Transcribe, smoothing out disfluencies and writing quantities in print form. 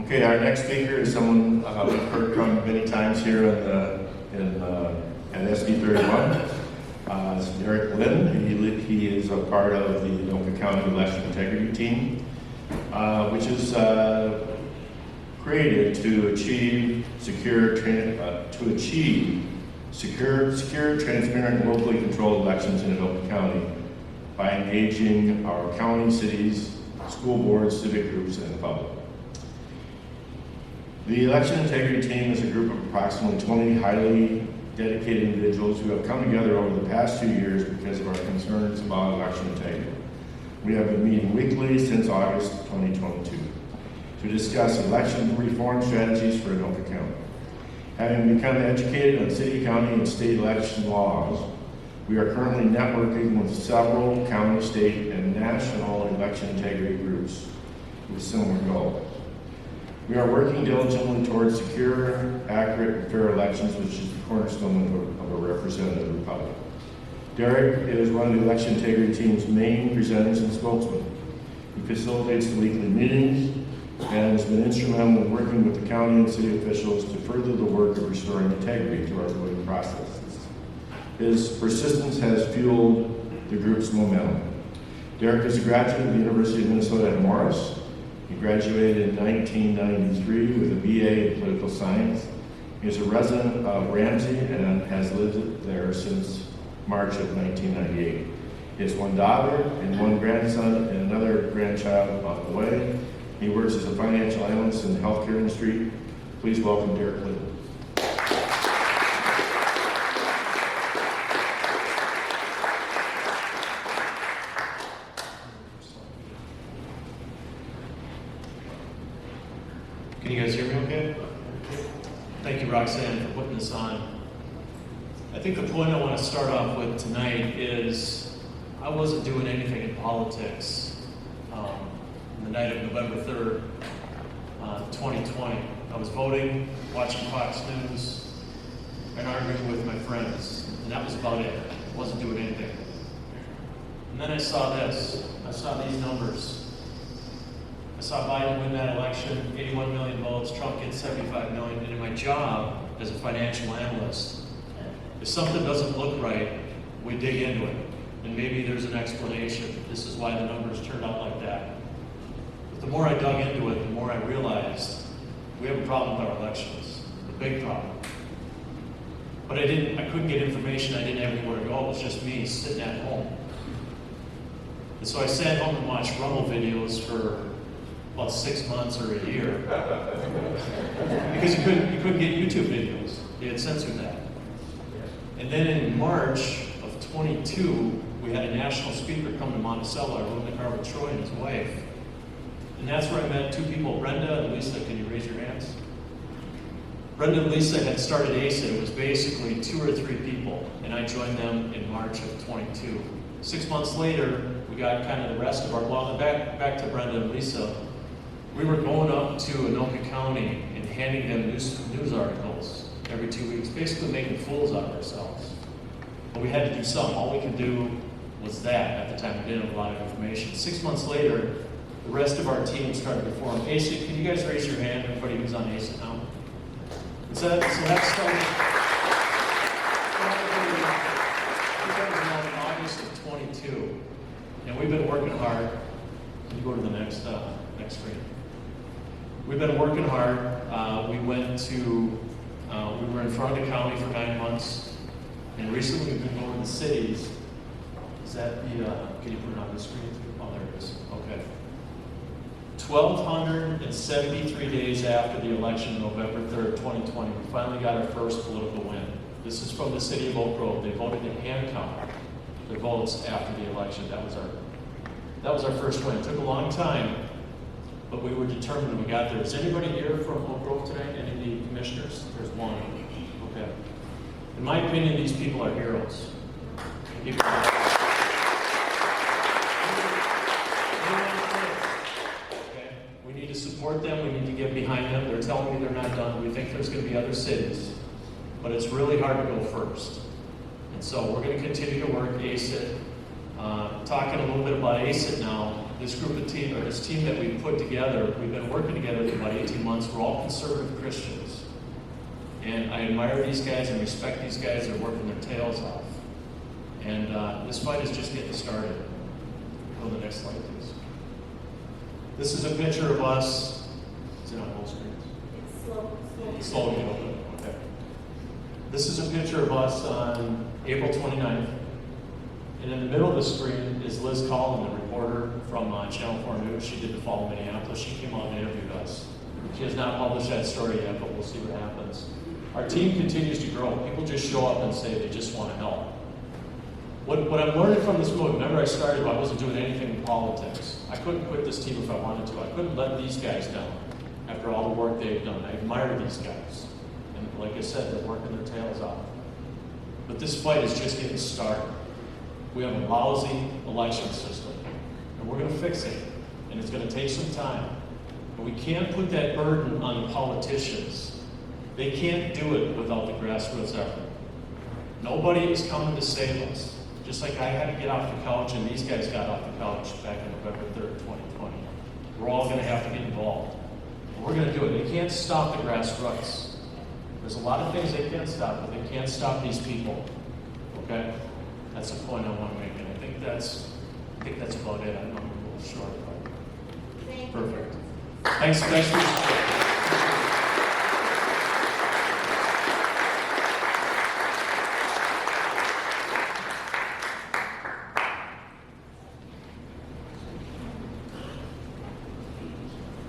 Okay, our next speaker is someone we've heard from many times here at Sd31. It's Derek Lynn. He is a part of the Anoka County Election Integrity Team, which is created to achieve secure, transparent, and locally controlled elections in Anoka County by engaging our county, cities, school boards, civic groups, and the public. The Election Integrity Team is a group of approximately 20 highly dedicated individuals who have come together over the past 2 years because of our concerns about election integrity. We have been meeting weekly since August 2022 to discuss election reform strategies for Anoka County. Having become educated on city, county, and state election laws, we are currently networking with several county, state, and national election integrity groups with similar goals. We are working diligently towards secure, accurate, and fair elections, which is the cornerstone of a representative republic. Derek is one of the Election Integrity Team's main presenters and spokesmen. He facilitates the weekly meetings and has been instrumental in working with the county and city officials to further the work of restoring integrity to our voting processes. His persistence has fueled the group's momentum. Derek is a graduate of the University of Minnesota at Morris. He graduated in 1993 with a BA in political science. He is a resident of Ramsey and has lived there since March of 1998. He has one daughter and one grandson and another grandchild on the way. He works as a financial analyst in the healthcare industry. Please welcome Derek Lynn. Can you guys hear me okay? Thank you, Roxanne, for putting this on. I think the point I want to start off with tonight is I wasn't doing anything in politics on the night of November 3rd, 2020. I was voting, watching Fox News, and arguing with my friends, and that was about it. I wasn't doing anything. And then I saw this. I saw these numbers. I saw Biden win that election, 81 million votes, Trump gets 75 million, and in my job as a financial analyst, if something doesn't look right, we dig into it. And maybe there's an explanation. This is why the numbers turned out like that. But the more I dug into it, the more I realized we have a problem with our elections, a big problem. But I couldn't get information, I didn't have anywhere to go, it was just me sitting at home. And so I sat home and watched Rumble videos for about 6 months or a year, because you couldn't get YouTube videos. They had censored that. And then in March of 22, we had a national speaker come to Monticello. I rode in the car with Troy and his wife. And that's where I met two people, Brenda and Lisa. Can you raise your hands? Brenda and Lisa had started ACID. It was basically 2 or 3 people, and I joined them in March of 22. 6 months later, we got kind of the rest of our, well, back to Brenda and Lisa. We were going up to Anoka County and handing them news articles every 2 weeks, basically making fools out of ourselves. But we had to do something. All we could do was that at the time. We didn't have a lot of information. 6 months later, the rest of our team started to form. ACID, can you guys raise your hand, everybody who's on ACID now? So that started in August of 22. And we've been working hard. Can you go to the next screen? We've been working hard. We were in front of the county for 9 months, and recently we've been going to the cities. Is that the, can you put it on the screen? Oh, there it is, okay. 1,273 days after the election, November 3rd, 2020, we finally got our first political win. This is from the city of Oak Grove. They voted to hand count their votes after the election. That was our first win. It took a long time, but we were determined when we got there. Is anybody here from Oak Grove tonight? Any of the commissioners? There's one. Okay. In my opinion, these people are heroes. Okay. We need to support them. We need to get behind them. They're telling me they're not done. We think there's going to be other cities, but it's really hard to go first. And so we're going to continue to work ACID. Talking a little bit about ACET now, this group of team, or this team that we put together, we've been working together for about 18 months. We're all conservative Christians. And I admire these guys and respect these guys that are working their tails off. And this fight is just getting started. Go to the next slide, please. This is a picture of us. Is it on both screens? It's slow. Slowly open. Okay. This is a picture of us on April 29th. And in the middle of the screen is Liz Collin, the reporter from Channel 4 News. She did the fall in Minneapolis. She came out and interviewed us. She has not published that story yet, but we'll see what happens. Our team continues to grow. People just show up and say they just want to help. What I'm learning from this movement, remember I started, I wasn't doing anything in politics. I couldn't quit this team if I wanted to. I couldn't let these guys down after all the work they've done. I admire these guys. And like I said, they're working their tails off. But this fight is just getting started. We have a lousy election system, and we're going to fix it, and it's going to take some time. But we can't put that burden on the politicians. They can't do it without the grassroots effort. Nobody is coming to save us. Just like I had to get off the couch, and these guys got off the couch back on November 3rd, 2020. We're all going to have to get involved. And we're going to do it. They can't stop the grassroots. There's a lot of things they can stop, but they can't stop these people. Okay? That's the point I want to make, and I think that's about it. I know I'm a little short, but Thank you. perfect. Thanks for your support.